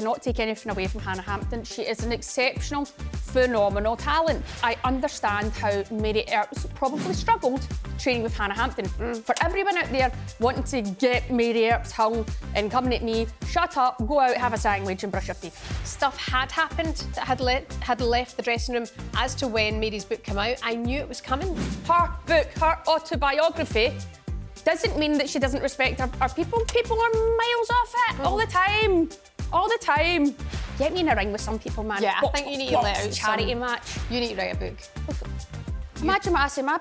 not take anything away from Hannah Hampton. She is an exceptional, phenomenal talent. I understand how Mary Earps probably struggled training with Hannah Hampton. For everyone out there wanting to get Mary Earps hung and coming at me, shut up, go out, have a sandwich and brush your teeth. Stuff had happened that had left the dressing room as to when Mary's book came out. I knew it was coming. Her book, her autobiography, doesn't mean that she doesn't respect our people. People are miles off it all the time. All the time. Get me in a ring with some people, man. Yeah, I think you need to let out charity match. You need to write a book. Imagine what I say, my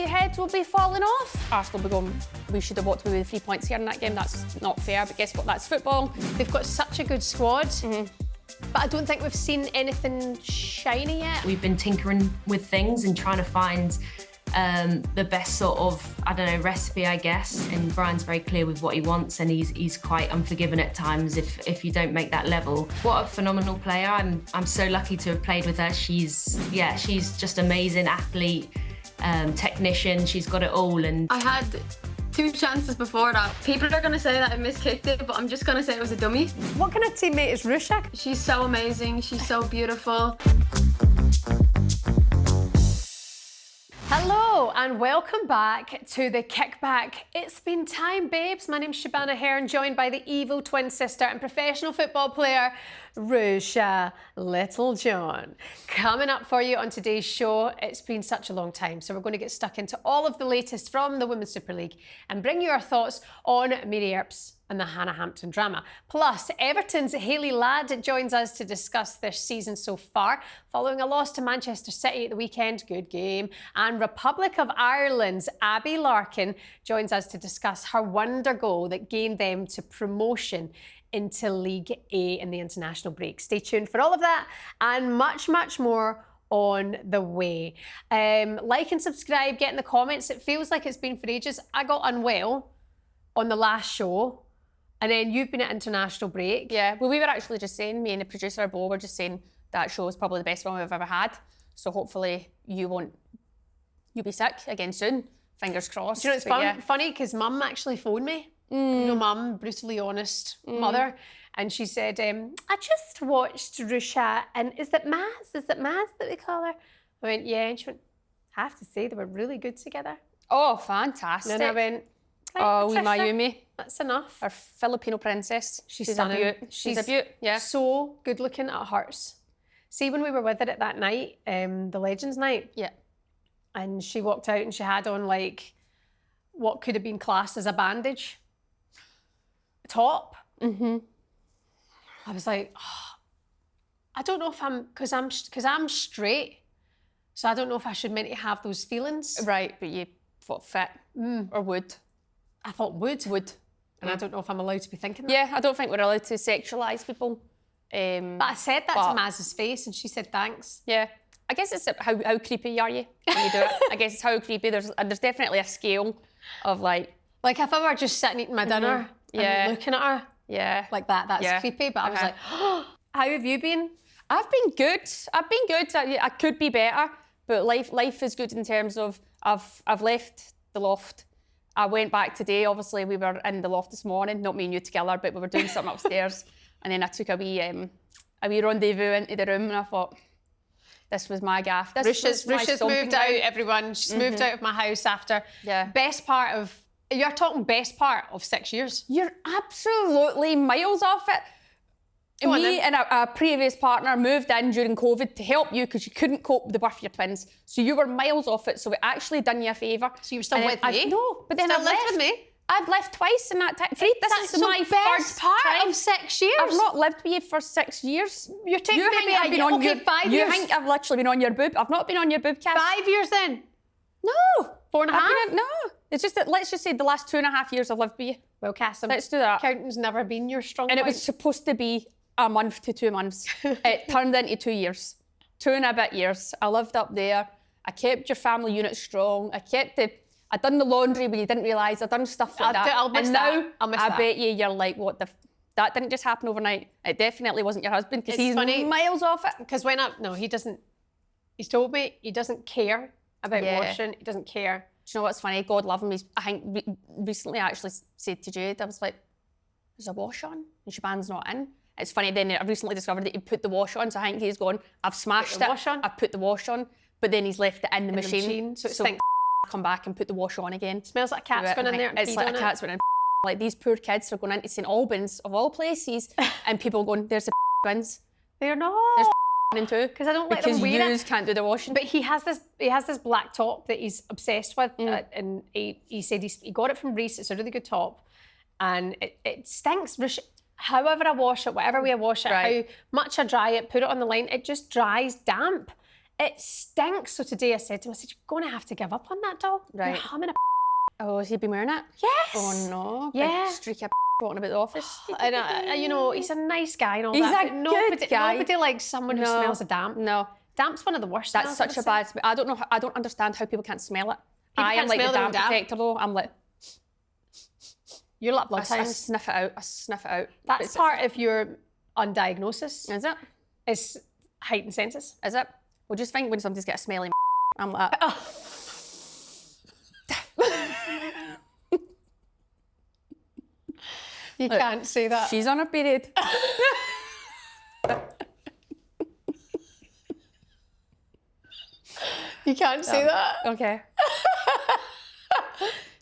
heads will be falling off. Arsenal will be going, we should have walked away with 3 points here in that game. That's not fair, but guess what? That's football. They've got such a good squad, but I don't think we've seen anything shiny yet. We've been tinkering with things and trying to find the best sort of, I don't know, recipe, I guess. And Brian's very clear with what he wants, and he's quite unforgiving at times if you don't make that level. What a phenomenal player. I'm so lucky to have played with her. She's just amazing athlete, technician. She's got it all. And I had 2 chances before that. People are going to say that I miskicked it, but I'm just going to say it was a dummy. What kind of teammate is Ruesha? She's so amazing. She's so beautiful. Hello and welcome back to the Kickback. It's been time, babes. My name's Shebahn Aherne, joined by the evil twin sister and professional football player, Ruesha Littlejohn. Coming up for you on today's show, it's been such a long time, so we're going to get stuck into all of the latest from the Women's Super League and bring you our thoughts on Mary Earps and the Hannah Hampton drama. Plus, Everton's Hayley Ladd joins us to discuss their season so far, following a loss to Manchester City at the weekend. Good game. And Republic of Ireland's Abbie Larkin joins us to discuss her wonder goal that gained them to promotion into League A in the international break. Stay tuned for all of that and much, much more on the way. Like and subscribe, get in the comments. It feels like it's been for ages. I got unwell on the last show, and then you've been at international break. Yeah, well, we were actually just saying, me and the producer, Bo, were just saying that show is probably the best one we've ever had. So hopefully you'll be sick again soon. Fingers crossed. Do you know, it's funny because Mum actually phoned me. You know, Mum, brutally honest mother. And she said, I just watched Ruesha, and is it Maz that we call her? I went, yeah. And she went, I have to say, they were really good together. Oh, fantastic. And then I went, oh, wee Mayumi. That's enough. Our Filipino princess. She's a beaut. She's a beaut, yeah. So good looking, it hurts. See, when we were with her at that night, the Legends night, yeah, and she walked out and she had on like what could have been classed as a bandage top. I was like, oh, I don't know if because I'm straight, so I don't know if I should meant to have those feelings. Right, but you thought fit or would. I thought would. And I don't know if I'm allowed to be thinking that. Yeah, I don't think we're allowed to sexualise people. But I said that to Maz's face and she said thanks. Yeah. I guess it's how creepy are you when you do it. I guess it's how creepy. There's definitely a scale of like if I were just sitting eating my dinner and looking at her like that's creepy. But I was like, oh, how have you been? I've been good. I could be better, but life is good in terms of I've left the loft. I went back today. Obviously, we were in the loft this morning, not me and you together, but we were doing something upstairs. And then I took a wee rendezvous into the room, and I thought, this was my gaff. Ruesha's moved out, everyone. She's moved out of my house after you're talking best part of 6 years. You're absolutely miles off it. Me and a previous partner moved in during COVID to help you because you couldn't cope with the birth of your twins. So you were miles off it, so we actually done you a favour. So you were still with me? No, but then I've left with me. I've left twice in that time. This is my best part of 6 years. I've not lived with you for 6 years. You're taking me I've been on 5 years. You think I've literally been on your boob? I've not been on your boob, Cass. 5 years then? No. 4.5? No. It's just that, let's just say the last 2.5 years I've lived with you. Well, Cass, let's do that. Counting's never been your strong point. And it was supposed to be a month to 2 months. It turned into 2 years. 2 and a bit years. I lived up there. I kept your family unit strong. I done the laundry when you didn't realise. I done stuff like that. I'll miss that. I bet you're like, what the... That didn't just happen overnight. It definitely wasn't your husband because he's funny, miles off it. Because he doesn't... He's told me he doesn't care about washing. He doesn't care. Do you know what's funny? God love him. I think recently I actually said to Jade, I was like, there's a wash on and Shebann's not in. It's funny, then I recently discovered that he put the wash on, so I think he's gone, I've smashed it, I've put the wash on, but then he's left it in the machine. So it stinks. Come back and put the wash on again. Smells like a cat's gone in there and it's like a cat's went in. Like these poor kids are going into St Albans, of all places, and people going, there's the bins. They're not. There's in too. Because I don't let them wear it. Because you can't do the washing. But he has this black top that he's obsessed with, and he said he got it from Reese. It's a really good top, and it stinks. However I wash it, whatever way I wash it, how much I dry it, put it on the line, it just dries damp. It stinks. So today I said to him, you're going to have to give up on that doll. Right. You're humming a Oh, has he been wearing it? Yes. Oh no. Yeah. Big streak of walking about the office. And you know, he's a nice guy and all he's that. He's a good guy. Nobody likes someone who smells of damp. No. Damp's one of the worst. That's such a bad smell. I don't know. I don't understand how people can't smell it. I am like the damp detector though. I'm like. You're like blood I signs. sniff it out. I sniff it out. That's part of your undiagnosis. Is it? It's heightened senses. Is it? Well, just think when somebody's got a smelly I'm like, You can't say that. She's on her period. You can't say that. Okay.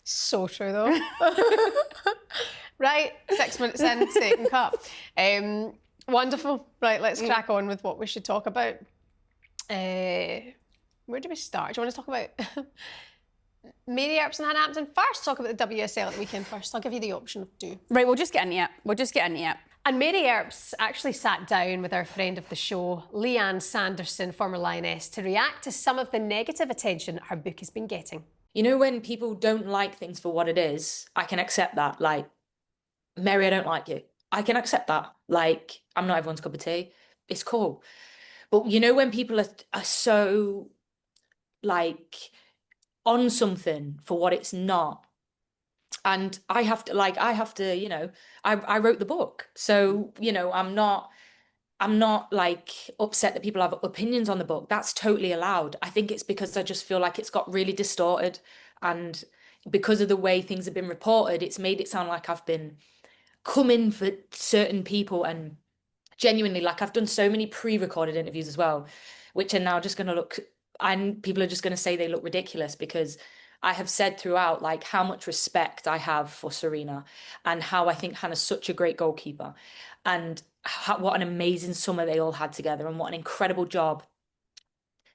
So true though. Right, 6 minutes in, second cup. Wonderful. Right, let's crack on with what we should talk about. Where do we start? Do you want to talk about Mary Earps and Hampton? First, talk about the WSL at the weekend first. I'll give you the option of two. Right, we'll just get into it. And Mary Earps actually sat down with our friend of the show, Leanne Sanderson, former Lioness, to react to some of the negative attention her book has been getting. You know, when people don't like things for what it is, I can accept that. Like, Mary, I don't like you. I can accept that. Like, I'm not everyone's cup of tea. It's cool. But you know, when people are so, like, on something for what it's not, and I have to, you know, I wrote the book. So, you know, I'm not like upset that people have opinions on the book. That's totally allowed. I think it's because I just feel like it's got really distorted, and because of the way things have been reported, it's made it sound like I've been coming for certain people, and genuinely, like, I've done so many pre-recorded interviews as well, which are now just going to look, and people are just going to say they look ridiculous, because I have said throughout, like, how much respect I have for Sarina, and how I think Hannah's such a great goalkeeper, and what an amazing summer they all had together, and what an incredible job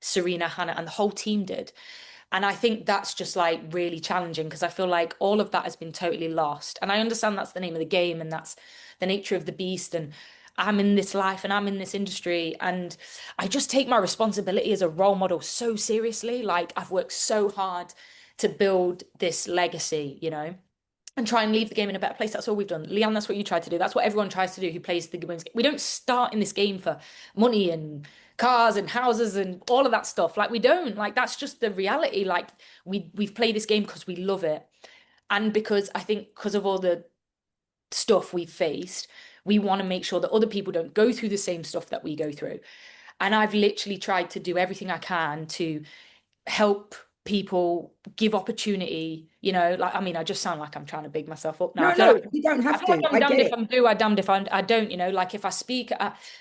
Sarina, Hannah, and the whole team did. And I think that's just, like, really challenging, because I feel like all of that has been totally lost. And I understand that's the name of the game, and that's the nature of the beast, and I'm in this life and I'm in this industry, and I just take my responsibility as a role model so seriously. Like, I've worked so hard to build this legacy, you know, and try and leave the game in a better place. That's all we've done. Leanne, that's what you tried to do. That's what everyone tries to do who plays the women's game. We don't start in this game for money and cars and houses and all of that stuff. Like, we don't. Like, that's just the reality. Like, we've played this game because we love it. And because I think because of all the stuff we've faced, we want to make sure that other people don't go through the same stuff that we go through. And I've literally tried to do everything I can to help people, give opportunity, you know. Like, I mean, I just sound like I'm trying to big myself up now. No, you don't have to. I'm damned if I do, I'm damned if I don't, you know. Like, if I speak,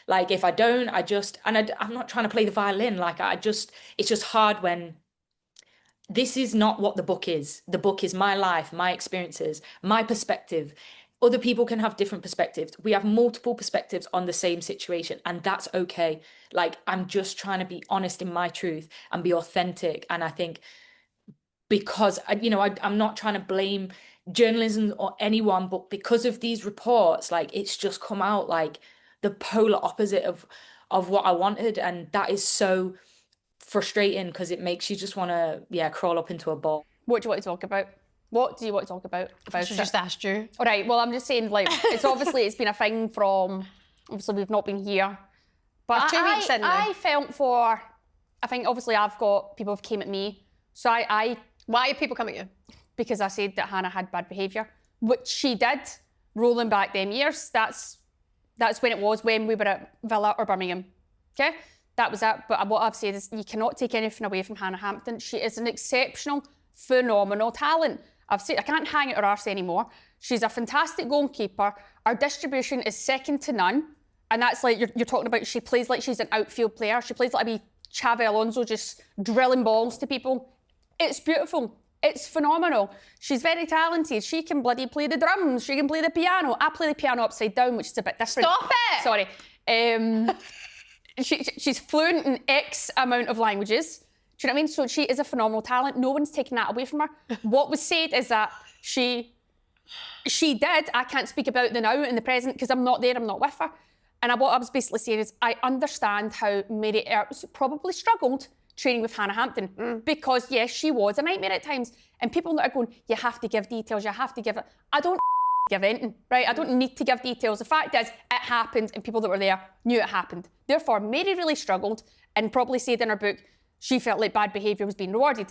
like, if I don't, I just, and I'm not trying to play the violin. Like, it's just hard when this is not what the book is. The book is my life, my experiences, my perspective. Other people can have different perspectives. We have multiple perspectives on the same situation, and that's okay. Like, I'm just trying to be honest in my truth and be authentic. And I think because, you know, I'm not trying to blame journalism or anyone, but because of these reports, like, it's just come out like the polar opposite of what I wanted. And that is so frustrating, because it makes you just want to, crawl up into a ball. What do you want to talk about? What do you want to talk about? I should just asked you. All right, well, I'm just saying, like, it's been a thing from, obviously, we've not been here. But We're 2 weeks in now. I think, obviously, I've got people who've came at me. So Why are people coming at you? Because I said that Hannah had bad behaviour, which she did, rolling back them years. That's when it was, when we were at Villa or Birmingham. Okay? That was it. But what I've said is you cannot take anything away from Hannah Hampton. She is an exceptional, phenomenal talent. I've said I can't hang at her arse anymore. She's a fantastic goalkeeper. Our distribution is second to none. And that's like, you're talking about, she plays like she's an outfield player. She plays like a wee Xavi Alonso, just drilling balls to people. It's beautiful. It's phenomenal. She's very talented. She can bloody play the drums. She can play the piano. I play the piano upside down, which is a bit different. Stop it! Sorry. She's fluent in X amount of languages. Do you know what I mean? So she is a phenomenal talent. No one's taken that away from her. What was said is that she did. I can't speak about the now and the present because I'm not there, I'm not with her. And what I was basically saying is I understand how Mary Earps probably struggled training with Hannah Hampton because, yes, she was a nightmare at times. And people that are going, you have to give details, you have to give it. I don't give anything, right? I don't need to give details. The fact is, it happened and people that were there knew it happened. Therefore, Mary really struggled and probably said in her book she felt like bad behaviour was being rewarded.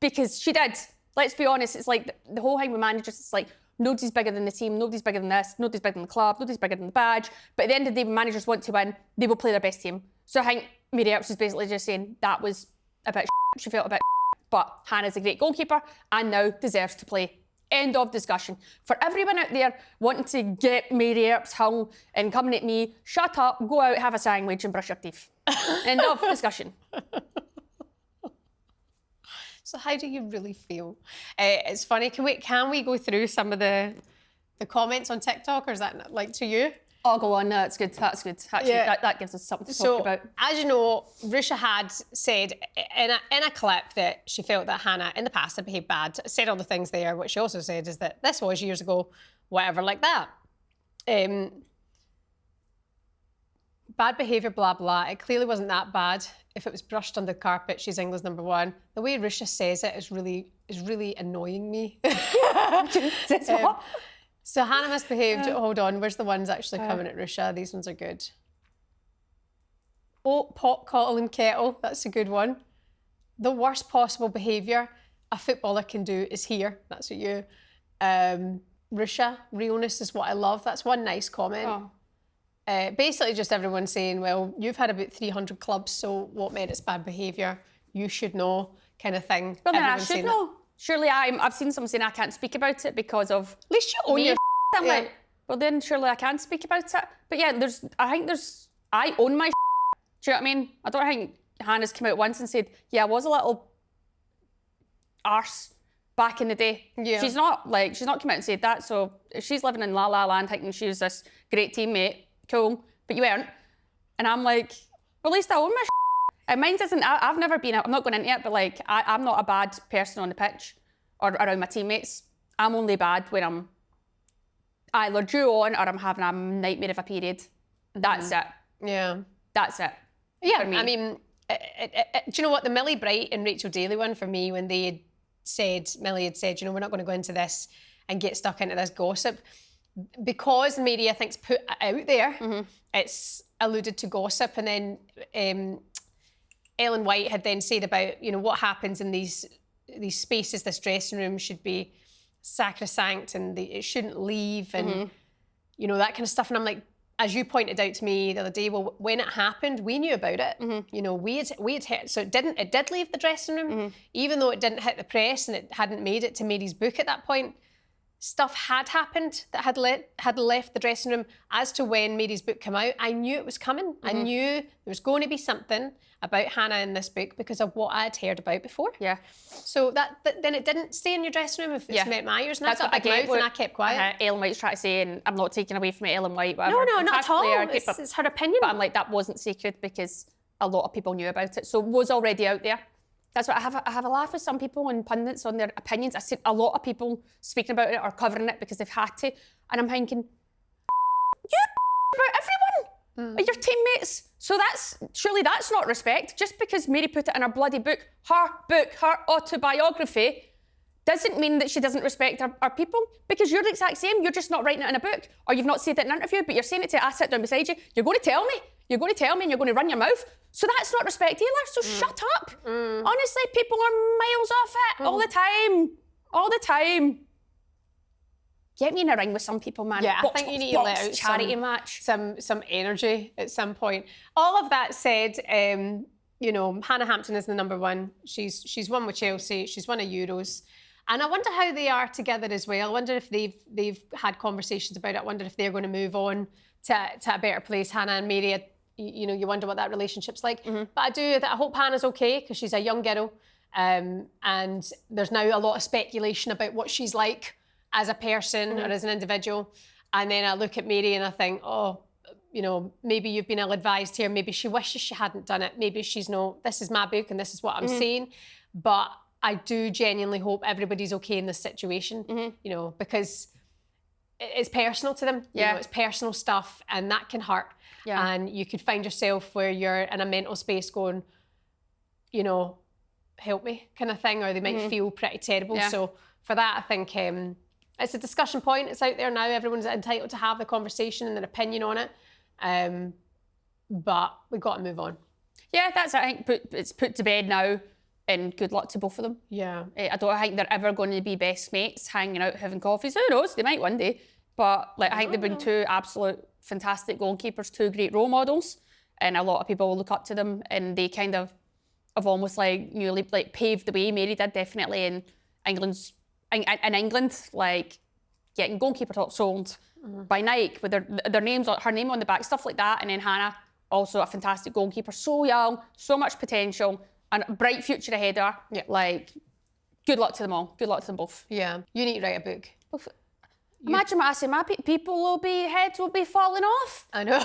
Because she did. Let's be honest, it's like the whole thing with managers, it's like, nobody's bigger than the team, nobody's bigger than this, nobody's bigger than the club, nobody's bigger than the badge. But at the end of the day, when managers want to win, they will play their best team. So I think Mary Earps is basically just saying that was a bit she felt a bit but Hannah's a great goalkeeper and now deserves to play. End of discussion. For everyone out there wanting to get Mary Earps hung and coming at me, shut up, go out, have a sandwich and brush your teeth. End of discussion. So how do you really feel? It's funny. Can we go through some of the comments on TikTok, or is that like to you? Oh, go on. No, that's good. That's good. Actually, Yeah. that gives us something to talk about. As you know, Ruesha had said in a clip that she felt that Hannah in the past had behaved bad. Said all the things there. What she also said is that this was years ago, whatever like that. Bad behaviour, blah blah. It clearly wasn't that bad. If it was brushed under the carpet, she's England's number one. The way Ruesha says it is really annoying me. Says what? So Hannah misbehaved. Hold on, where's the ones actually coming at Ruesha? These ones are good. Oh, pot, kettle and kettle. That's a good one. The worst possible behaviour a footballer can do is here. That's what you. Ruesha, realness is what I love. That's one nice comment. Oh. Basically just everyone saying, well, you've had about 300 clubs, so what merits bad behaviour? You should know, kind of thing. Well, then I Everyone's should saying know. Surely I've seen someone saying I can't speak about it because of... At least you own me. your I'm like, well then surely I can speak about it. But yeah, I own my Do you know what I mean? I don't think Hannah's come out once and said, yeah, I was a little arse back in the day. Yeah. She's not come out and said that. So if she's living in La La Land thinking she was this great teammate, cool, but you weren't. And I'm like, well, at least I own my And mine doesn't, I've never been, I'm not going into it, but like, I'm not a bad person on the pitch or around my teammates. I'm only bad when I'm either due on or I'm having a nightmare of a period. That's it. Yeah. That's it. Yeah, for me. I mean, do you know what? The Millie Bright and Rachel Daly one for me, when Millie had said, you know, we're not going to go into this and get stuck into this gossip. Because media, I think's put it out there, it's alluded to gossip. And then Ellen White had then said about, you know, what happens in these spaces, this dressing room should be sacrosanct and it shouldn't leave and, you know, that kind of stuff. And I'm like, as you pointed out to me the other day, well, when it happened, we knew about it. You know, we had hit, so it did leave the dressing room, even though it didn't hit the press and it hadn't made it to Mary's book at that point. Stuff had happened that had left the dressing room. As to when Mary's book came out, I knew it was coming. I knew there was going to be something about Hannah in this book because of what I had heard about before. Yeah. So that then it didn't stay in your dressing room if it's met my ears. And That's I got what a big I get. mouth and I kept quiet. Ellen White's trying to say, and I'm not taking away from it, Ellen White, whatever. No, not at all. Player, It's her opinion. But I'm like, that wasn't sacred because a lot of people knew about it. So it was already out there. That's what I have a laugh with some people and pundits on their opinions. I see a lot of people speaking about it or covering it because they've had to. And I'm thinking, you about everyone, your teammates. So surely that's not respect. Just because Mary put it in her bloody book, her autobiography, doesn't mean that she doesn't respect our people, because you're the exact same. You're just not writing it in a book, or you've not said it in an interview, but you're saying it to I sit down beside you. You're going to tell me. You're going to tell me and you're going to run your mouth. So that's not respect either. So shut up. Honestly, people are miles off it all the time. All the time. Get me in a ring with some people, man. Yeah, I think you need to let out charity match. some energy at some point. All of that said, you know, Hannah Hampton is the number one. She's won with Chelsea. She's won a Euros. And I wonder how they are together as well. I wonder if they've had conversations about it. I wonder if they're going to move on to a better place. Hannah and Mary, you know, you wonder what that relationship's like. But I hope Hannah's okay, because she's a young girl. And there's now a lot of speculation about what she's like as a person or as an individual. And then I look at Mary and I think, oh, you know, maybe you've been ill-advised here. Maybe she wishes she hadn't done it. Maybe she's this is my book and this is what I'm saying. But I do genuinely hope everybody's okay in this situation, you know, because it's personal to them. You know, it's personal stuff and that can hurt. Yeah. And you could find yourself where you're in a mental space going, you know, help me kind of thing, or they might feel pretty terrible. Yeah. So for that, I think it's a discussion point. It's out there now. Everyone's entitled to have the conversation and their opinion on it. But we've got to move on. Yeah, that's it. I think it's put to bed now, and good luck to both of them. Yeah. I don't think they're ever going to be best mates, hanging out, having coffees. Who knows? They might one day. But like, I think they've been two absolute fantastic goalkeepers, two great role models, and a lot of people will look up to them, and they kind of have almost like newly like paved the way. Mary did definitely in England, like getting goalkeeper tops sold by Nike with their names, her name on the back, stuff like that. And then Hannah, also a fantastic goalkeeper, so young, so much potential, and a bright future ahead of her. Yeah. Like, good luck to them all. Good luck to them both. Yeah. You need to write a book. Imagine what I say, my heads will be falling off. I know.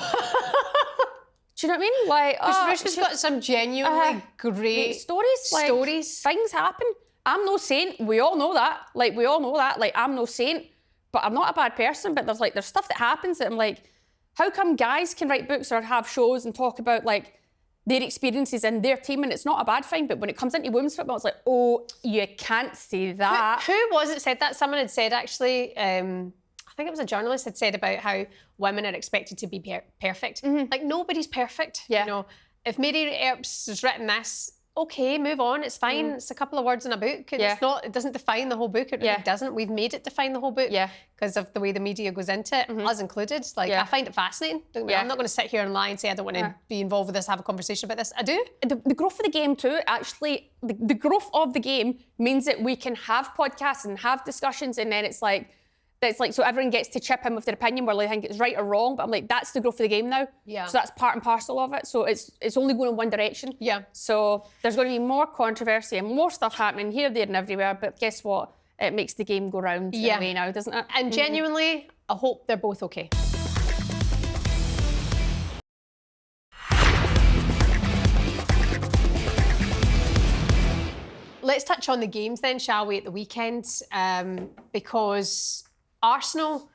Do you know what I mean? Like, Ruesha's got some genuinely great stories. Like, things happen. I'm no saint. We all know that. Like, I'm no saint, but I'm not a bad person. But there's stuff that happens that I'm like, how come guys can write books or have shows and talk about like their experiences in their team and it's not a bad thing, but when it comes into women's football, it's like, oh, you can't say that. Who was it said that? Someone had said, actually, I think it was a journalist had said about how women are expected to be perfect. Like, nobody's perfect. Yeah. You know, if Mary Earps has written this, okay, move on. It's fine. It's a couple of words in a book. It's not. It doesn't define the whole book. It really doesn't. We've made it define the whole book. Yeah. Because of the way the media goes into it, us included. Like, I find it fascinating. I'm not going to sit here and lie and say I don't want to be involved with this, have a conversation about this. I do. The growth of the game too. Actually, the growth of the game means that we can have podcasts and have discussions, and then it's like so everyone gets to chip in with their opinion where they think it's right or wrong, but I'm like, that's the growth of the game now. Yeah. So that's part and parcel of it. So it's only going in one direction. Yeah. So there's going to be more controversy and more stuff happening here, there and everywhere, but guess what? It makes the game go round in a way now, doesn't it? And genuinely, I hope they're both okay. Let's touch on the games then, shall we, at the weekend? Because Arsenal,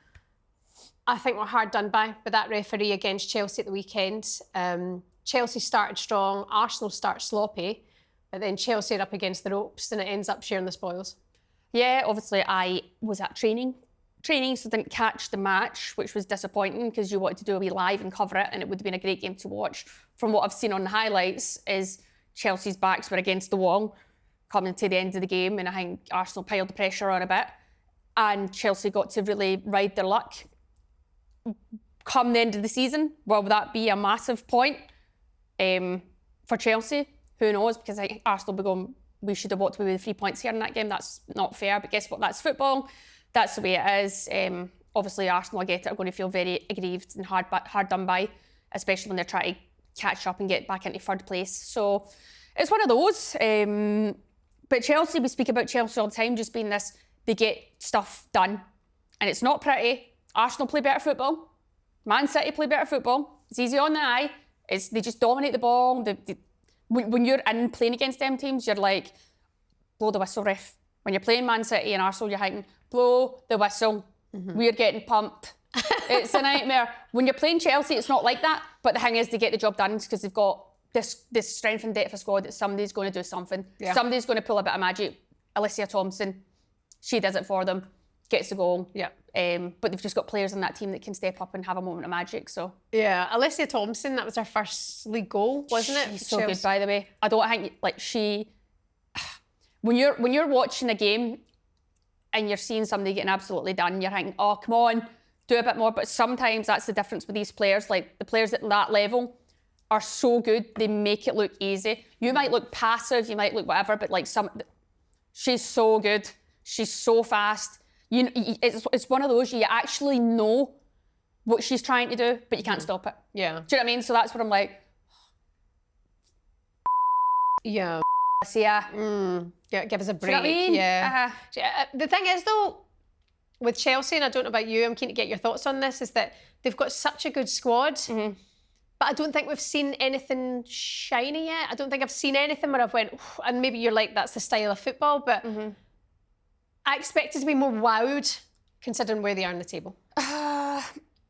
I think, were hard done by that referee against Chelsea at the weekend. Chelsea started strong, Arsenal start sloppy, but then Chelsea are up against the ropes and it ends up sharing the spoils. Yeah, obviously I was at training, so didn't catch the match, which was disappointing because you wanted to do a wee live and cover it, and it would have been a great game to watch. From what I've seen on the highlights is Chelsea's backs were against the wall coming to the end of the game, and I think Arsenal piled the pressure on a bit. And Chelsea got to really ride their luck. Come the end of the season, will that be a massive point for Chelsea? Who knows? Because I think Arsenal will be going, we should have walked away with 3 points here in that game. That's not fair, but guess what? That's football. That's the way it is. Obviously, Arsenal, I get it, are going to feel very aggrieved and hard done by, especially when they're trying to catch up and get back into third place. So it's one of those. But Chelsea, we speak about Chelsea all the time, just being this, they get stuff done. And it's not pretty. Arsenal play better football. Man City play better football. It's easy on the eye. They just dominate the ball. When you're in playing against them teams, you're like, blow the whistle, ref. When you're playing Man City and Arsenal, you're thinking, blow the whistle. We're getting pumped. It's a nightmare. When you're playing Chelsea, it's not like that. But the thing is, they get the job done because they've got this strength and depth of squad that somebody's going to do something. Yeah. Somebody's going to pull a bit of magic. Alicia Thompson, she does it for them, gets the goal. Yeah. But they've just got players in that team that can step up and have a moment of magic. So yeah, Alicia Thompson, that was her first league goal, wasn't it? She's so good, by the way. I don't think when you're watching a game and you're seeing somebody getting absolutely done, you're thinking, oh, come on, do a bit more. But sometimes that's the difference with these players. Like, the players at that level are so good, they make it look easy. You might look passive, you might look whatever, but like she's so good. She's so fast. It's one of those, you actually know what she's trying to do, but you can't stop it. Yeah. Do you know what I mean? So that's what I'm like, Yeah. see ya. Yeah, give us a break. Do you know what I mean? Yeah. The thing is, though, with Chelsea, and I don't know about you, I'm keen to get your thoughts on this, is that they've got such a good squad, but I don't think we've seen anything shiny yet. I don't think I've seen anything where I've went, and maybe you're like, that's the style of football, but I expected to be more wowed considering where they are on the table.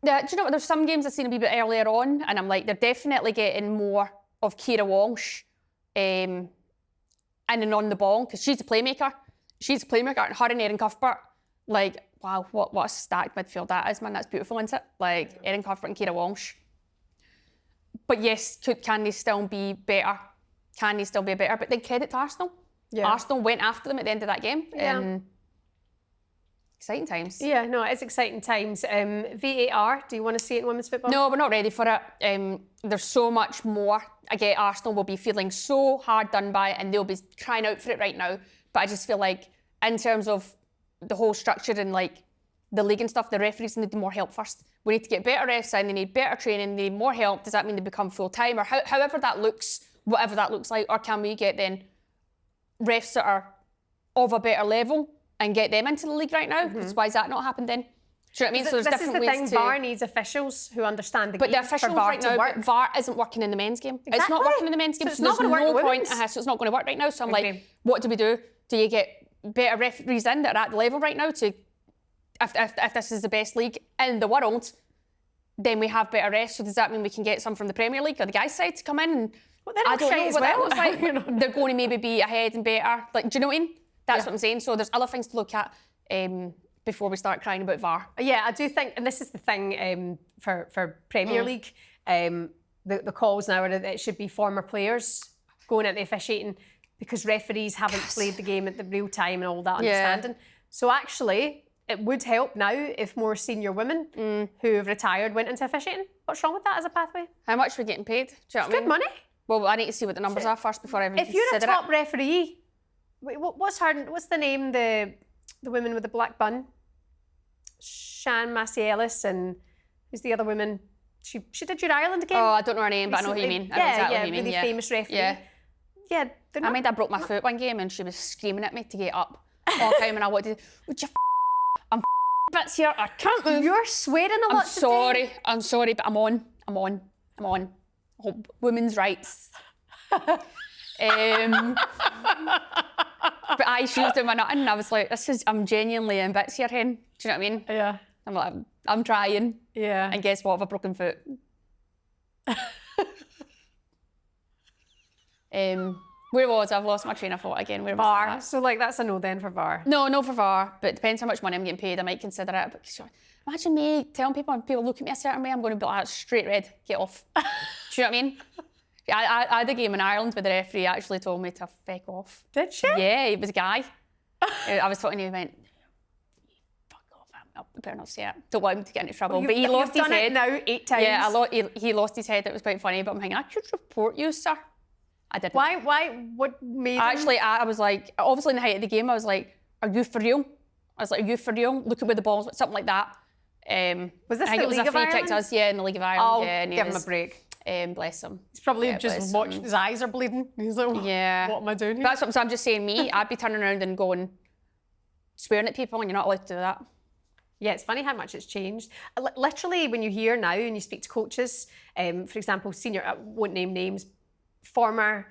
Yeah, do you know what? There's some games I've seen a wee bit earlier on, and I'm like, they're definitely getting more of Kira Walsh in and on the ball, because she's a playmaker. She's a playmaker, and her and Erin Cuthbert, like, wow, what a stacked midfield that is, man. That's beautiful, isn't it? Like, Erin Cuthbert and Kira Walsh. But yes, can they still be better? Can they still be better? But then credit to Arsenal. Yeah. Arsenal went after them at the end of that game. Yeah. Exciting times. Yeah, no, it's exciting times. VAR, do you want to see it in women's football? No, we're not ready for it. There's so much more. I get Arsenal will be feeling so hard done by, and they'll be crying out for it right now. But I just feel like, in terms of the whole structure and like the league and stuff, the referees need more help first. We need to get better refs in, they need better training, they need more help. Does that mean they become full-time? Or however that looks, whatever that looks like, or can we get then refs that are of a better level and get them into the league right now? Why has that not happened then? Do you know what I mean? So there's this different is the ways thing, VAR needs officials who understand the but game the officials for VAR right to now, work. but VAR isn't working in the men's game. It's Exactly. not working in the men's game, So it's so not there's gonna work no in the point. women's. So it's not going to work right now. So I'm Agree. like, what do we do? Do you get better referees in that are at the level right now to, if this is the best league in the world, then we have better refs. So does that mean we can get some from the Premier League or the guys' side to come in? And Well, they're I not don't shite know as what that well. looks like. You know. They're going to maybe be ahead and better. Like, do you know what I mean? That's what I'm saying. So there's other things to look at before we start crying about VAR. Yeah, I do think, and this is the thing for Premier League, the calls now are that it should be former players going into officiating because referees haven't played the game at the real time and all that understanding. So actually, it would help now if more senior women who have retired went into officiating. What's wrong with that as a pathway? How much are we getting paid? Do you know what I Good mean? money. Well, I need to see what the numbers are first before I even If you're a consider top it. referee, what's the name, the woman with the black bun? Shan Massey-Ellis, and who's the other woman? She did your Ireland game. Oh, I don't know her name, but I know who you mean. I know exactly who you mean. really Yeah, famous referee. Yeah. Yeah, they're not. I mean, I broke my foot one game and she was screaming at me to get up all the time, and I wanted, would you I'm bits here, I can't move. You're swearing a lot today. I'm sorry, but I'm on. Oh, women's rights. But she was doing my nutting and I was like, I'm genuinely in bits here, hen. Do you know what I mean? Yeah. I'm like, I'm trying. Yeah. And guess what? I have a broken foot. Where was I? I've lost my train of thought again. Where was VAR. that? So that's a no then for VAR. No for VAR, but it depends how much money I'm getting paid. I might consider it. But imagine me telling people, and people look at me a certain way, I'm going to be like, straight red, get off. Do you know what I mean? I had a game in Ireland where the referee actually told me to feck off. Did she? Yeah, he was a guy. I was talking to him, he went, fuck off, I better not say it. Don't want him to get into trouble. But he lost his head. You've done it now 8 times. Yeah, he lost his head. It was quite funny, but I'm thinking, I should report you, sir. I didn't. Why? What made him? Actually, I was like, obviously in the height of the game, I was like, are you for real? I was like, are you for real? Look at where the ball's went, something like that. Was this I think the it was League a of free kick Ireland? to us, yeah, in the League of Ireland. Oh, yeah, and give him a break. Bless him. He's probably Yeah, just bless watched, him. his eyes are bleeding. He's like, Yeah. what am I doing here? That's what I'm just saying, me, I'd be turning around and going, swearing at people, and you're not allowed to do that. Yeah, it's funny how much it's changed. Literally, when you hear now and you speak to coaches, for example, senior, I won't name names, former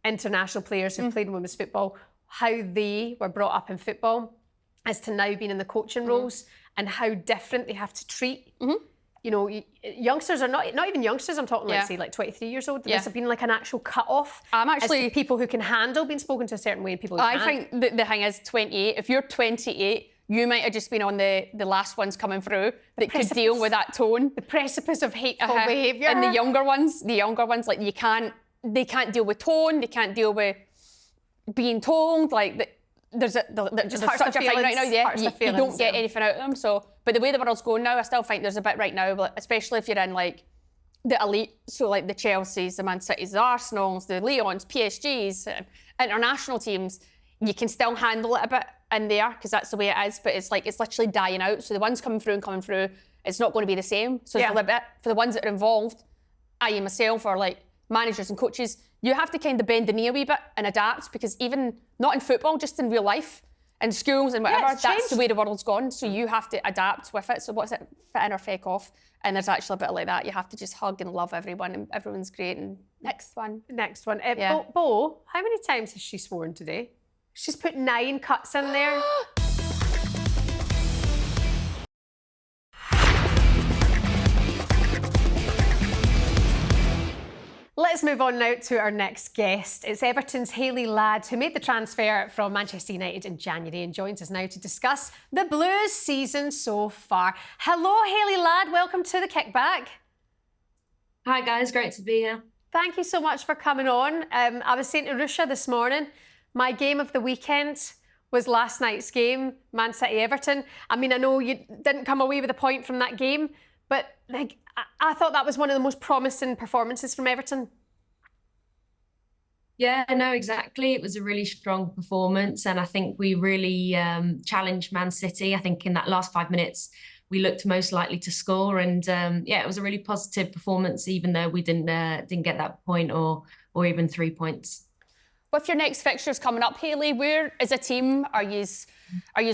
international players who've played in women's football, how they were brought up in football as to now being in the coaching roles and how different they have to treat. You know, youngsters are not even youngsters, I'm talking like, say, like 23 years old. There's been like an actual cut-off. I'm actually... as to people who can handle being spoken to a certain way and people who I can't. think the thing is, 28, if you're 28, you might have just been on the last ones coming through that could deal with that tone. The precipice of hateful behaviour. And the younger ones, like they can't deal with tone, they can't deal with being told, like there's such a thing right now, yeah, you don't get anything out of them. So, but the way the world's going now, I still think there's a bit right now, but especially if you're in like the elite, so like the Chelseas, the Man Cities, the Arsenals, the Leons, PSGs, international teams, you can still handle it a bit in there because that's the way it is, but it's like it's literally dying out. So the ones coming through, it's not going to be the same. So for the ones that are involved, i.e. myself or like managers and coaches, you have to kind of bend the knee a wee bit and adapt, because even not in football, just in real life, in schools and whatever, that's the way the world's gone. So you have to adapt with it. So what's it, fit in or fake off? And there's actually a bit like that. You have to just hug and love everyone, and everyone's great. And next one. Bo, how many times has she sworn today? She's put 9 cuts in there. Let's move on now to our next guest. It's Everton's Hayley Ladd, who made the transfer from Manchester United in January and joins us now to discuss the Blues season so far. Hello, Hayley Ladd. Welcome to the Kickback. Hi, guys. Great to be here. Thank you so much for coming on. I was saying to Ruesha this morning, my game of the weekend was last night's game, Man City Everton. I mean, I know you didn't come away with a point from that game, but like, I thought that was one of the most promising performances from Everton. Yeah, no, exactly. It was a really strong performance, and I think we really challenged Man City. I think in that last 5 minutes, we looked most likely to score, and yeah, it was a really positive performance, even though we didn't get that point or even 3 points. With your next fixtures coming up, Hayley, where as a team are you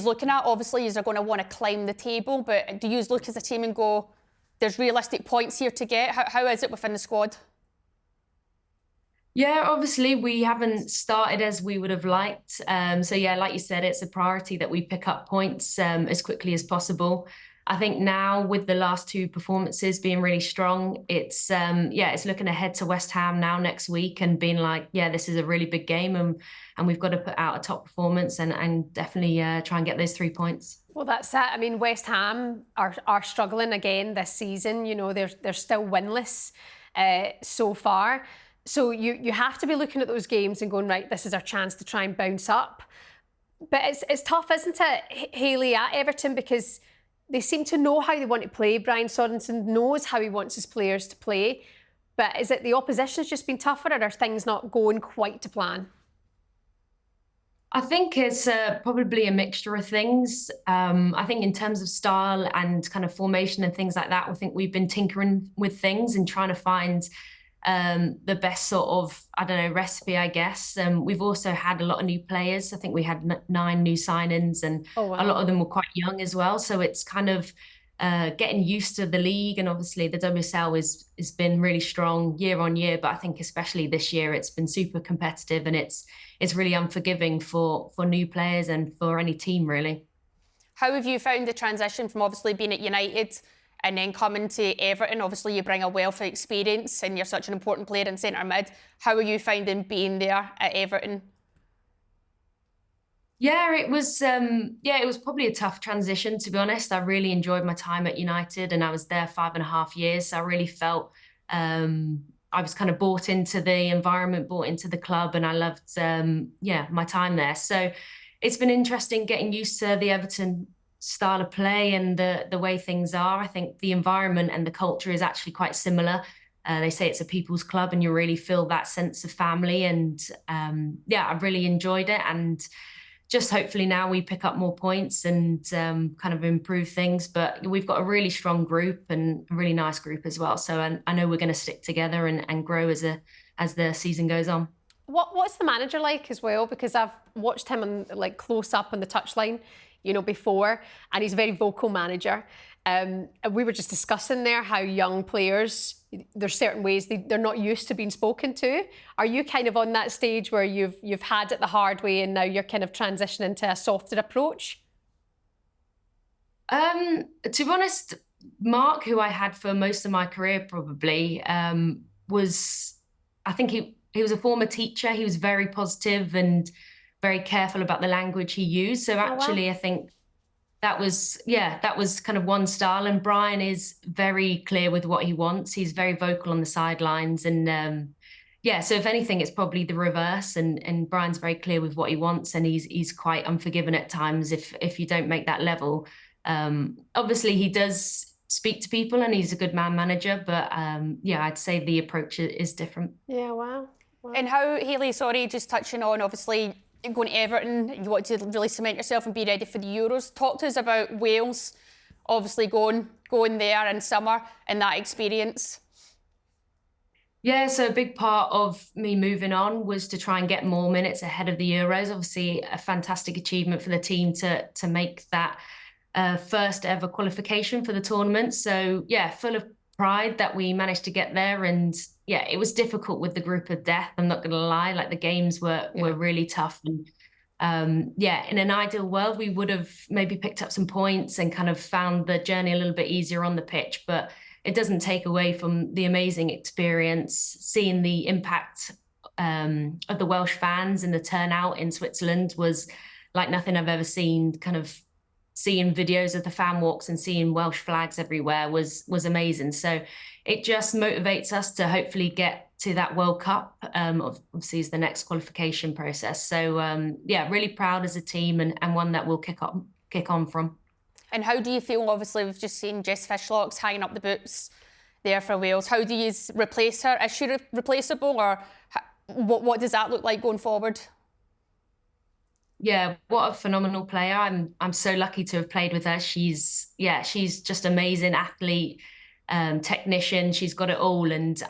looking at? Obviously, you are going to want to climb the table, but do you look as a team and go, there's realistic points here to get? How is it within the squad? Yeah, obviously we haven't started as we would have liked. So yeah, like you said, it's a priority that we pick up points as quickly as possible. I think now with the last 2 performances being really strong, it's looking ahead to West Ham now next week and being like, yeah, this is a really big game, and we've got to put out a top performance and definitely try and get those 3 points. Well, that's it. I mean, West Ham are struggling again this season. You know, they're still winless so far. So you have to be looking at those games and going, right, this is our chance to try and bounce up. But it's tough, isn't it, Hayley, at Everton, because they seem to know how they want to play. Brian Sorensen knows how he wants his players to play. But is it the opposition's just been tougher, or are things not going quite to plan? I think it's probably a mixture of things. I think in terms of style and kind of formation and things like that, I think we've been tinkering with things and trying to find the best sort of, recipe, I guess. We've also had a lot of new players. I think we had 9 new signings, and a lot of them were quite young as well. So it's kind of getting used to the league, and obviously the WSL has been really strong year on year, but I think especially this year it's been super competitive, and it's really unforgiving for new players and for any team, really. How have you found the transition from obviously being at United and then coming to Everton? Obviously you bring a wealth of experience and you're such an important player in centre mid. How are you finding being there at Everton? Yeah, it was probably a tough transition, to be honest. I really enjoyed my time at United, and I was there 5.5 years. So I really felt I was kind of bought into the environment, bought into the club, and I loved my time there. So it's been interesting getting used to the Everton style of play and the way things are. I think the environment and the culture is actually quite similar. They say it's a people's club, and you really feel that sense of family. And I've really enjoyed it. And just hopefully now we pick up more points and kind of improve things. But we've got a really strong group and a really nice group as well. So I know we're going to stick together and grow as the season goes on. What's the manager like as well? Because I've watched him on, close up on the touchline, before, and he's a very vocal manager. And we were just discussing there how young players, there's certain ways they're not used to being spoken to. Are you kind of on that stage where you've had it the hard way and now you're kind of transitioning to a softer approach? To be honest, Mark, who I had for most of my career probably, I think he was a former teacher. He was very positive and very careful about the language he used. So actually, I think that was kind of one style. And Brian is very clear with what he wants. He's very vocal on the sidelines. And so if anything, it's probably the reverse. And Brian's very clear with what he wants. And he's quite unforgiving at times if you don't make that level. Obviously, he does speak to people and he's a good man manager. But I'd say the approach is different. Yeah, wow. And how, Hayley, sorry, just touching on, obviously, going to Everton, you want to really cement yourself and be ready for the Euros. Talk to us about Wales, obviously going there in summer and that experience. Yeah, so a big part of me moving on was to try and get more minutes ahead of the Euros. Obviously, a fantastic achievement for the team to make that first ever qualification for the tournament. So yeah, full of pride that we managed to get there. And yeah, it was difficult with the group of death. I'm not going to lie, like the games were really tough. And yeah, in an ideal world, we would have maybe picked up some points and kind of found the journey a little bit easier on the pitch. But it doesn't take away from the amazing experience, seeing the impact of the Welsh fans and the turnout in Switzerland was like nothing I've ever seen. Kind of seeing videos of the fan walks and seeing Welsh flags everywhere was amazing. So it just motivates us to hopefully get to that World Cup, obviously is the next qualification process. So yeah, really proud as a team and one that we'll kick on from. And how do you feel? Obviously, we've just seen Jess Fishlocks hanging up the boots there for Wales. How do you replace her? Is she replaceable, or what does that look like going forward? Yeah, what a phenomenal player. I'm so lucky to have played with her. She's just amazing athlete, technician. She's got it all, and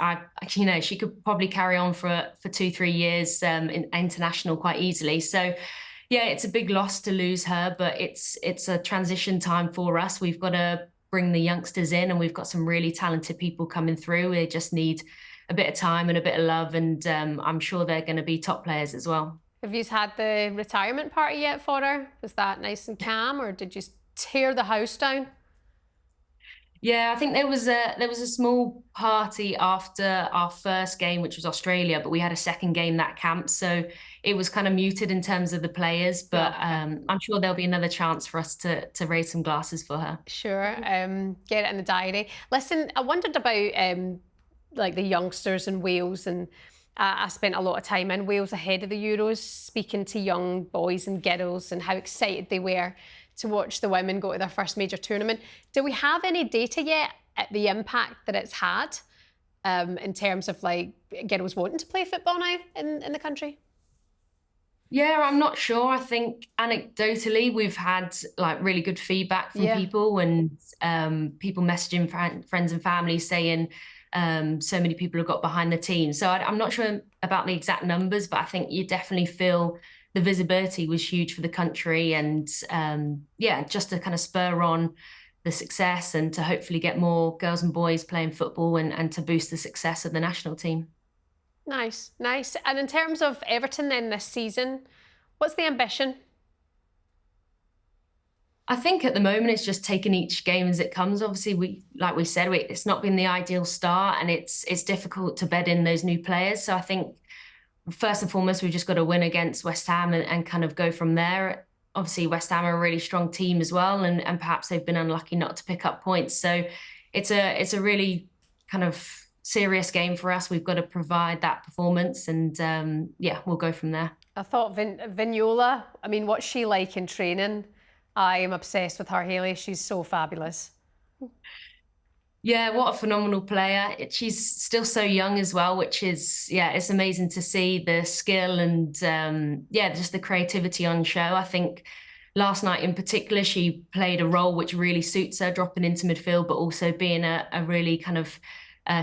she could probably carry on for 2-3 years in international quite easily. So yeah, it's a big loss to lose her, but it's a transition time for us. We've got to bring the youngsters in, and we've got some really talented people coming through. They just need a bit of time and a bit of love, and I'm sure they're going to be top players as well. Have you had the retirement party yet for her? Was that nice and calm, or did you tear the house down? Yeah, I think there was a small party after our first game, which was Australia, but we had a second game that camp, so it was kind of muted in terms of the players. But I'm sure there'll be another chance for us to raise some glasses for her. Sure, get it in the diary. Listen, I wondered about like the youngsters in Wales, and I spent a lot of time in Wales ahead of the Euros, speaking to young boys and girls and how excited they were to watch the women go to their first major tournament. Do we have any data yet at the impact that it's had in terms of like girls wanting to play football now in the country? Yeah, I'm not sure. I think anecdotally we've had like really good feedback from people, and people messaging friends and family saying so many people have got behind the team. So I'm not sure about the exact numbers, but I think you definitely feel the visibility was huge for the country, and yeah, just to kind of spur on the success and to hopefully get more girls and boys playing football and to boost the success of the national team. Nice, nice. And in terms of Everton then this season, what's the ambition? I think at the moment it's just taking each game as it comes. Obviously, like we said, it's not been the ideal start, and it's difficult to bed in those new players. So I think first and foremost, we've just got to win against West Ham and kind of go from there. Obviously, West Ham are a really strong team as well, and perhaps they've been unlucky not to pick up points. So it's a really kind of serious game for us. We've got to provide that performance, and yeah, we'll go from there. I thought Vignola, I mean, what's she like in training? I am obsessed with her, Hayley. She's so fabulous. Yeah, what a phenomenal player. She's still so young as well, which is, yeah, it's amazing to see the skill and, yeah, just the creativity on show. I think last night in particular, she played a role which really suits her, dropping into midfield, but also being a really kind of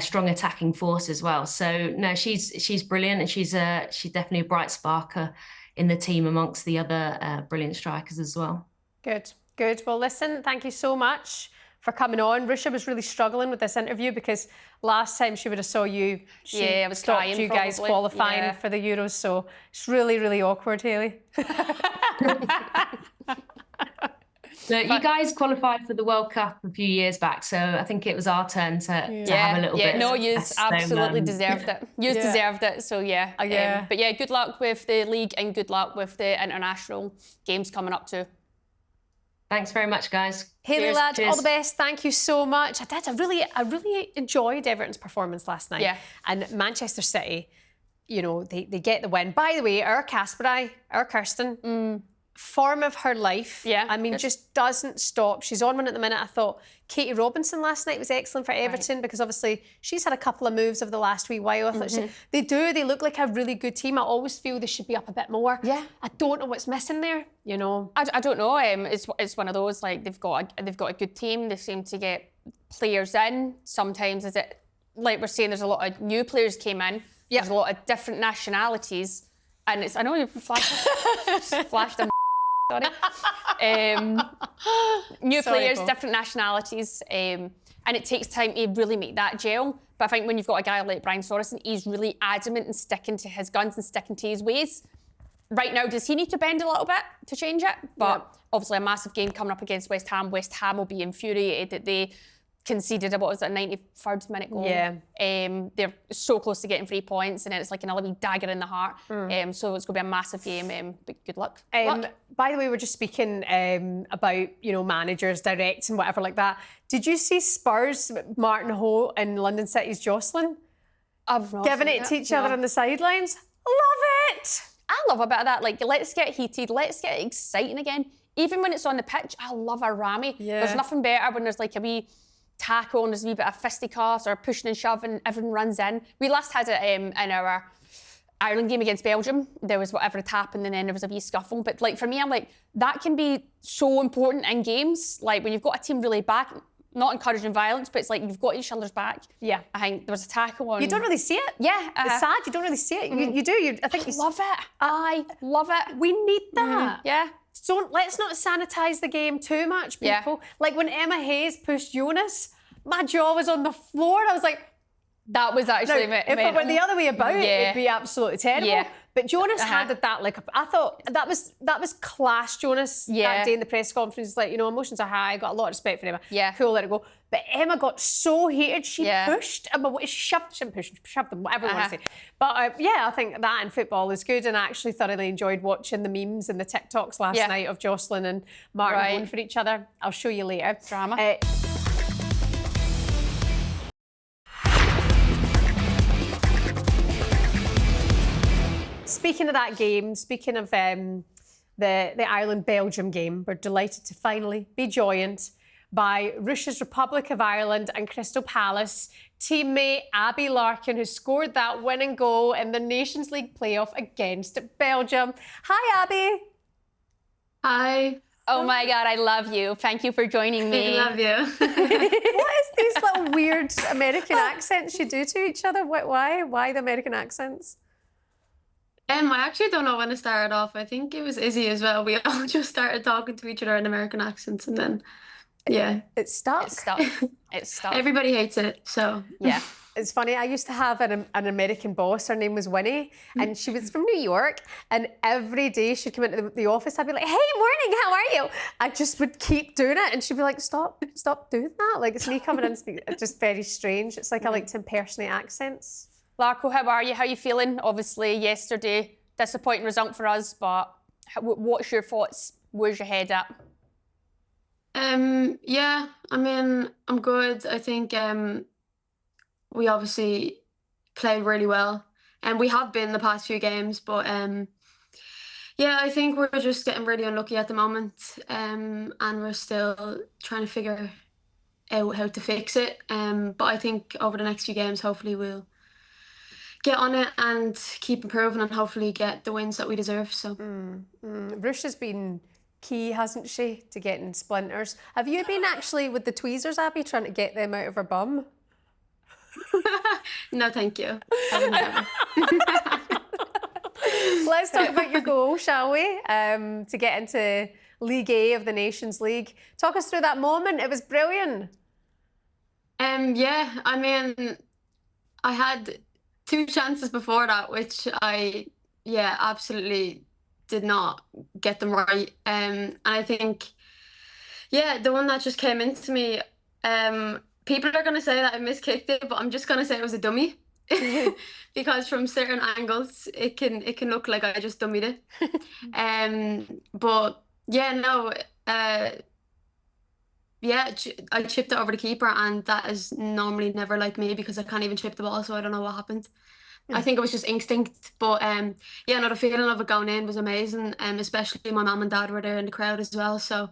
strong attacking force as well. So, no, she's brilliant, and she's definitely a bright sparker in the team amongst the other brilliant strikers as well. Good, good. Well, listen, thank you so much for coming on. Ruesha was really struggling with this interview because last time she would have saw you, I was stopped trying, you guys probably. qualifying for the Euros, so it's really, really awkward, Hayley. So you guys qualified for the World Cup a few years back, so I think it was our turn to have a little bit. No, you absolutely deserved it. You deserved it, so yeah. But yeah, good luck with the league and good luck with the international games coming up too. Thanks very much, guys. Hayley Ladd, all the best. Thank you so much. I really enjoyed Everton's performance last night. Yeah. And Manchester City, you know, they get the win. By the way, our Kirsten, form of her life. Yeah, I mean, good. just doesn't stop. She's on one at the minute. I thought Katie Robinson last night was excellent for Everton because obviously she's had a couple of moves over the last wee while. I thought they look like a really good team. I always feel they should be up a bit more. Yeah. I don't know what's missing there, you know. I don't know. It's one of those, like, they've got a good team. They seem to get players in. Sometimes, is it like we're saying, there's a lot of new players came in. Yeah. There's a lot of different nationalities, and I know you've flashed them. Sorry. New players, different nationalities, and it takes time to really make that gel. But I think when you've got a guy like Brian Sorensen, he's really adamant and sticking to his guns and sticking to his ways. Right now, does he need to bend a little bit to change it? But obviously a massive game coming up against West Ham. West Ham will be infuriated that they conceded a 93rd minute goal. Yeah. They're so close to getting 3 points, and then it's like another wee dagger in the heart. So it's going to be a massive game. But good luck. By the way, we're just speaking about, you know, managers, directs and whatever like that. Did you see Spurs, Martin Ho and London City's Jocelyn? I've not Giving seen it to each other on the sidelines? Love it! I love a bit of that. Like, let's get heated, let's get exciting again. Even when it's on the pitch, I love a rammy. Yeah. There's nothing better when there's like a wee tackle and there's a wee bit of fisticuffs or pushing and shoving, everyone runs in. We last had it in our Ireland game against Belgium. There was whatever had happened and then there was a wee scuffle. But like for me, I'm like, that can be so important in games. Like when you've got a team really back, not encouraging violence, but it's like you've got each other's back. Yeah. I think there was a tackle on... You don't really see it. Yeah. It's sad, you don't really see it. You do. I think love it. I love it. we need that. Yeah. So let's not sanitise the game too much, people. Yeah. Like when Emma Hayes pushed Jonas, my jaw was on the floor. I was like, That was actually... if it were the other way about, it'd be absolutely terrible. Yeah. But Jonas handed that like I thought that was class. Jonas that day in the press conference, like, you know, emotions are high. I got a lot of respect for Emma. Yeah. Cool, let it go. But Emma got so heated. She pushed. She shoved them, whatever you want to say. But I think that in football is good, and I actually thoroughly enjoyed watching the memes and the TikToks last night of Jocelyn and Martin going for each other. I'll show you later. Drama. Speaking of that game, speaking of the Ireland-Belgium game, we're delighted to finally be joined by Ruesha's Republic of Ireland and Crystal Palace teammate Abbie Larkin, who scored that winning goal in the Nations League playoff against Belgium. Hi, Abbie. Hi. Oh my God, I love you. Thank you for joining me. I love you. What is these little weird American accents you do to each other? Why? Why the American accents? I actually don't know when it started off. I think it was Izzy as well. We all just started talking to each other in American accents, and then, It stuck. It's stuck. It's stuck. everybody hates it. So Yeah. It's funny, I used to have an American boss, her name was Winnie, and she was from New York, and every day she'd come into the office, I'd be like, hey, morning, how are you? I just would keep doing it, and she'd be like, stop doing that. Like, it's me coming in and speaking. It's just very strange. It's like I like to impersonate accents. Larko, how are you? How are you feeling? Obviously, yesterday, disappointing result for us, but what's your thoughts? Where's your head at? yeah, I mean, I'm good. I think we obviously played really well, and we have been the past few games, but yeah, I think we're just getting really unlucky at the moment, and we're still trying to figure out how to fix it. But I think over the next few games, hopefully we'll get on it and keep improving and hopefully get the wins that we deserve. So Ruesha's been key, hasn't she, to getting splinters. Have you been actually with the tweezers, Abbie, trying to get them out of her bum? no, thank you. I would never. Let's talk about your goal, shall we? To get into League A of the Nations League. Talk us through that moment. It was brilliant. Yeah, I mean, I had 2 chances before that, which I, absolutely did not get them right. And I think, the one that just came into me, people are going to say that I miskicked it, but I'm just going to say it was a dummy. Because from certain angles, it can look like I just dummied it. But I chipped it over the keeper, and that is normally never like me because I can't even chip the ball, so I don't know what happened. I think it was just instinct. But yeah, no, the feeling of it going in was amazing. Especially my mum and dad were there in the crowd as well. So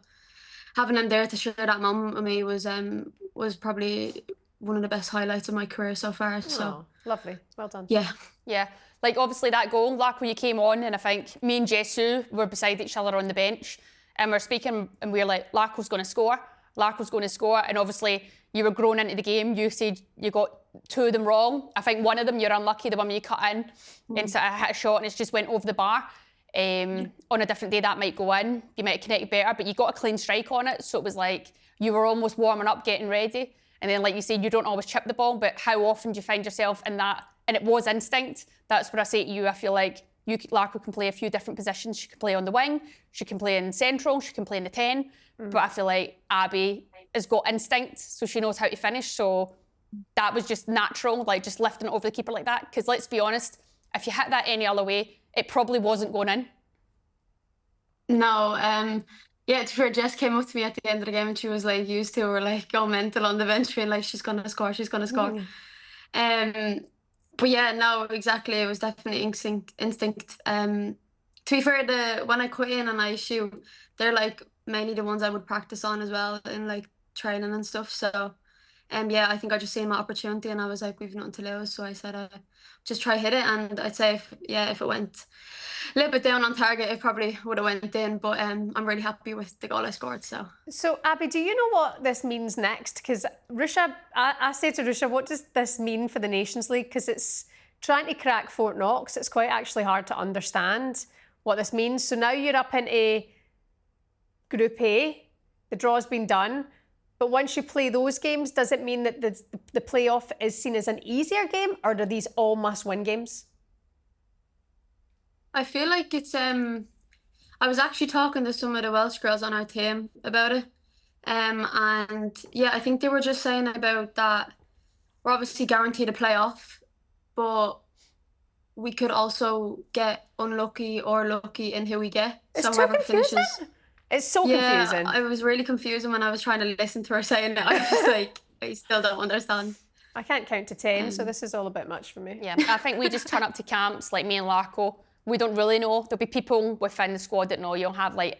having them there to share that moment with me was probably one of the best highlights of my career so far. So lovely, well done. yeah. Yeah, like obviously that goal, Larko, you came on, and I think me and Jesu were beside each other on the bench, and we're speaking, and we were like, Larko's going to score, Larko's going to score, and obviously you were grown into the game. You said you got 2 of them wrong. I think one of them you're unlucky, the one you cut in and sort of hit a shot and it just went over the bar. On a different day that might go in, you might have connected better, but you got a clean strike on it, so it was like you were almost warming up, getting ready, and then like you said, you don't always chip the ball, but how often do you find yourself in that? And it was instinct. That's what I say to you. I feel like Larko can play a few different positions. She can play on the wing, she can play in central, she can play in the 10. But I feel like Abbie has got instinct, so she knows how to finish. So that was just natural, like just lifting it over the keeper like that. Because let's be honest, if you hit that any other way, it probably wasn't going in. No, yeah, to be fair, Jess came up to me at the end of the game and she was like, "You two were like go mental on the bench, being like, she's gonna score, she's gonna score." But yeah, no, exactly. It was definitely instinct. To be fair, when I cut in and I shoot, they're like mainly the ones I would practice on as well in like training and stuff. So, yeah, I think I just seen my opportunity and I was like, we've nothing to lose. So I said, just try hit it. And I'd say if it went a little bit down on target, it probably would have went in. But I'm really happy with the goal I scored. So Abbie, do you know what this means next? Because Ruesha, I say to Ruesha, what does this mean for the Nations League? Because it's trying to crack Fort Knox. It's quite actually hard to understand what this means. So now you're up into Group A. The draw's been done. But once you play those games, does it mean that the playoff is seen as an easier game, or are these all must-win games? I feel like it's I was actually talking to some of the Welsh girls on our team about it. And yeah, I think they were just saying about that we're obviously guaranteed a playoff, but we could also get unlucky or lucky in who we get. It's so too whoever confusing. finishes. It's so confusing. I was really confusing when I was trying to listen to her saying it. I was like, I still don't understand. I can't count to 10, so this is all a bit much for me. Yeah, I think we just turn up to camps, like me and Larko. We don't really know. There'll be people within the squad that know. You'll have like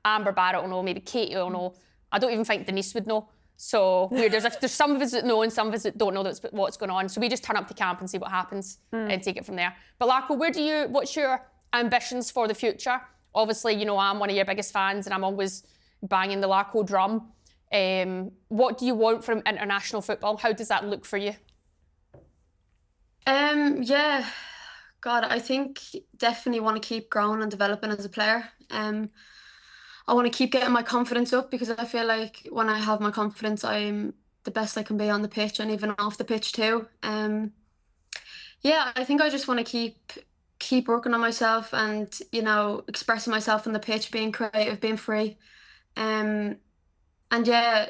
Amber Barrett will know, maybe Katie will know. I don't even think Denise would know. So there's some of us that know and some of us that don't know what's going on. So we just turn up to camp and see what happens and take it from there. But Larko, what's your ambitions for the future? Obviously, you know, I'm one of your biggest fans and I'm always banging the Larko drum. What do you want from international football? How does that look for you? Yeah, God, I think definitely want to keep growing and developing as a player. I want to keep getting my confidence up because I feel like when I have my confidence, I'm the best I can be on the pitch and even off the pitch too. Yeah, I think I just want to keep working on myself and, you know, expressing myself on the pitch, being creative, being free. And yeah,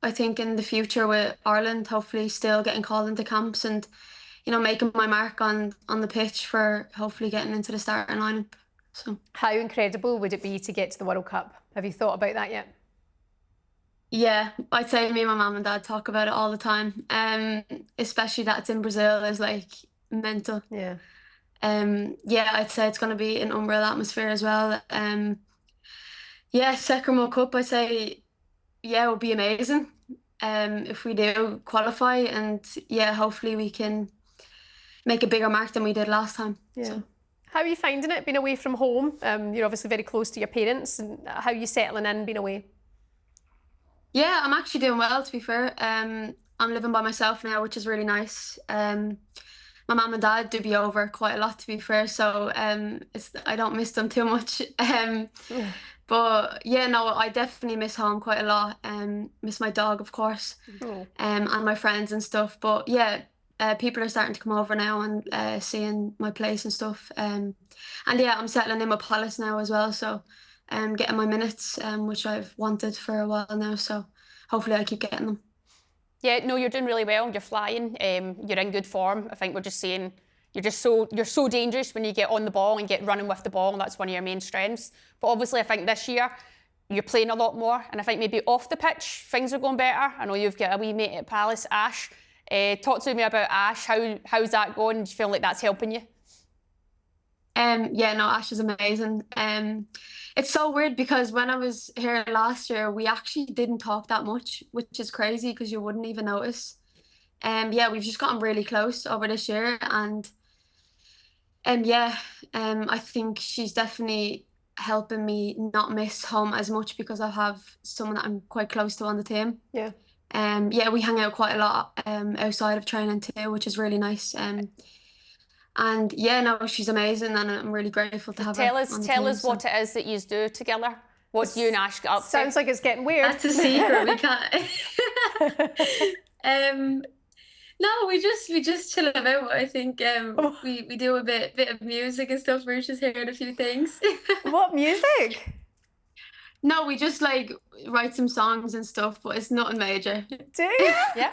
I think in the future with Ireland, hopefully still getting called into camps and, you know, making my mark on the pitch for hopefully getting into the starting lineup. So how incredible would it be to get to the World Cup? Have you thought about that yet? Yeah, I'd say me and my mum and dad talk about it all the time. Especially that it's in Brazil is like mental. Yeah. Yeah, I'd say it's going to be an unreal atmosphere as well. Yeah, second World Cup, I'd say, yeah, it would be amazing if we do qualify, and yeah, hopefully we can make a bigger mark than we did last time. Yeah. So. How are you finding it, being away from home? You're obviously very close to your parents, and how are you settling in being away? Yeah, I'm actually doing well, to be fair. I'm living by myself now, which is really nice. My mum and dad do be over quite a lot, to be fair, so I don't miss them too much. But yeah, no, I definitely miss home quite a lot. Miss my dog, of course, and my friends and stuff. But yeah, people are starting to come over now and seeing my place and stuff. And yeah, I'm settling in with Palace now as well, so getting my minutes, which I've wanted for a while now. So hopefully I keep getting them. Yeah, no, you're doing really well. You're flying. You're in good form. I think we're just saying you're so dangerous when you get on the ball and get running with the ball, and that's one of your main strengths. But obviously, I think this year you're playing a lot more, and I think maybe off the pitch things are going better. I know you've got a wee mate at Palace, Ash. Talk to me about Ash. How's that going? Do you feel like that's helping you? Yeah, no, Ash is amazing. It's so weird because when I was here last year, we actually didn't talk that much, which is crazy because you wouldn't even notice. Yeah, we've just gotten really close over this year, and I think she's definitely helping me not miss home as much because I have someone that I'm quite close to on the team. Yeah. Yeah, we hang out quite a lot outside of training too, which is really nice. And yeah, no, she's amazing, and I'm really grateful to have her on the Tell team, us what it is that you do together. What do you and Ash get up to? Sounds like it's getting weird. That's a secret. We can't. No, we just chill about. I think we do a bit of music and stuff. We're just hearing a few things. What music? No, we just like write some songs and stuff, but it's nothing major. Do you? Yeah.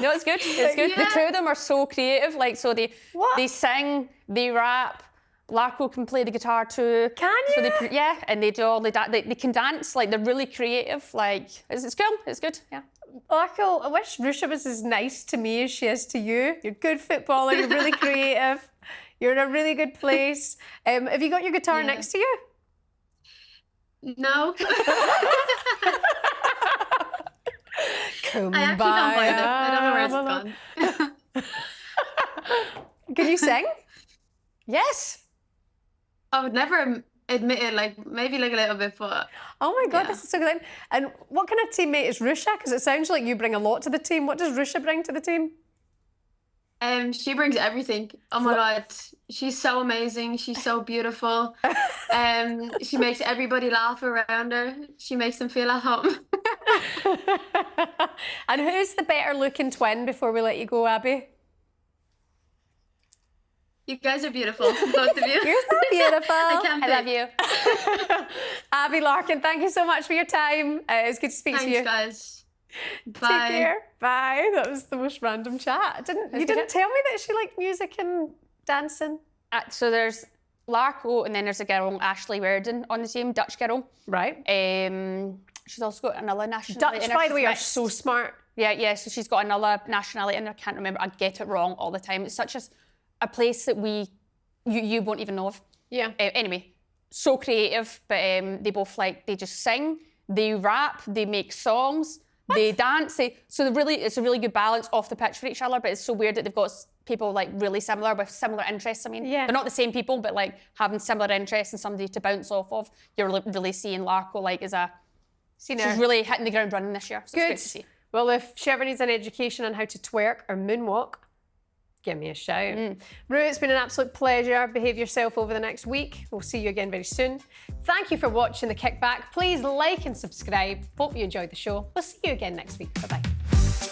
No, it's good. It's good. Yeah. The two of them are so creative. Like, so they sing, they rap. Larko can play the guitar too. Can you? So and they do all they can dance. Like, they're really creative. Like, it's cool. It's good. Yeah. Larko, I wish Ruesha was as nice to me as she is to you. You're a good footballer. You're really creative. You're in a really good place. Have you got your guitar next to you? No. Come I actually can't find it. I don't know where it's gone. Can you sing? Yes. I would never admit it, like maybe like a little bit, but Oh my God, yeah. this is so good. And what kind of teammate is Ruesha? Because it sounds like you bring a lot to the team. What does Ruesha bring to the team? She brings everything. Oh my God, she's so amazing. She's so beautiful. She makes everybody laugh around her. She makes them feel at home. And who's the better looking twin before we let you go, Abbie? You guys are beautiful, both of you. You're so beautiful. I I love you. Abbie Larkin, thank you so much for your time. It's good to speak to you. Thanks, guys. Bye. Take care. Bye. That was the most random chat. You didn't tell me that she liked music and dancing. So there's Larko, and then there's a girl, Ashley Werden, on the team, Dutch girl. Right. She's also got another nationality. Dutch, in her. by the way, are Mixed. so smart. Yeah. So she's got another nationality, and I can't remember. I get it wrong all the time. It's such a place that you won't even know of. Yeah. Anyway, so creative, but they just sing, they rap, they make songs, they dance. It's a really good balance off the pitch for each other. But it's so weird that they've got people like really similar with similar interests. I mean, Yeah. they're not the same people, but like having similar interests and somebody to bounce off of. You're really seeing Larko like she's really hitting the ground running this year. So Good. it's great to see. Well, if Shebahn needs an education on how to twerk or moonwalk, give me a shout. Rue, it's been an absolute pleasure. Behave yourself over the next week. We'll see you again very soon. Thank you for watching The Kickback. Please like and subscribe. Hope you enjoyed the show. We'll see you again next week. Bye-bye.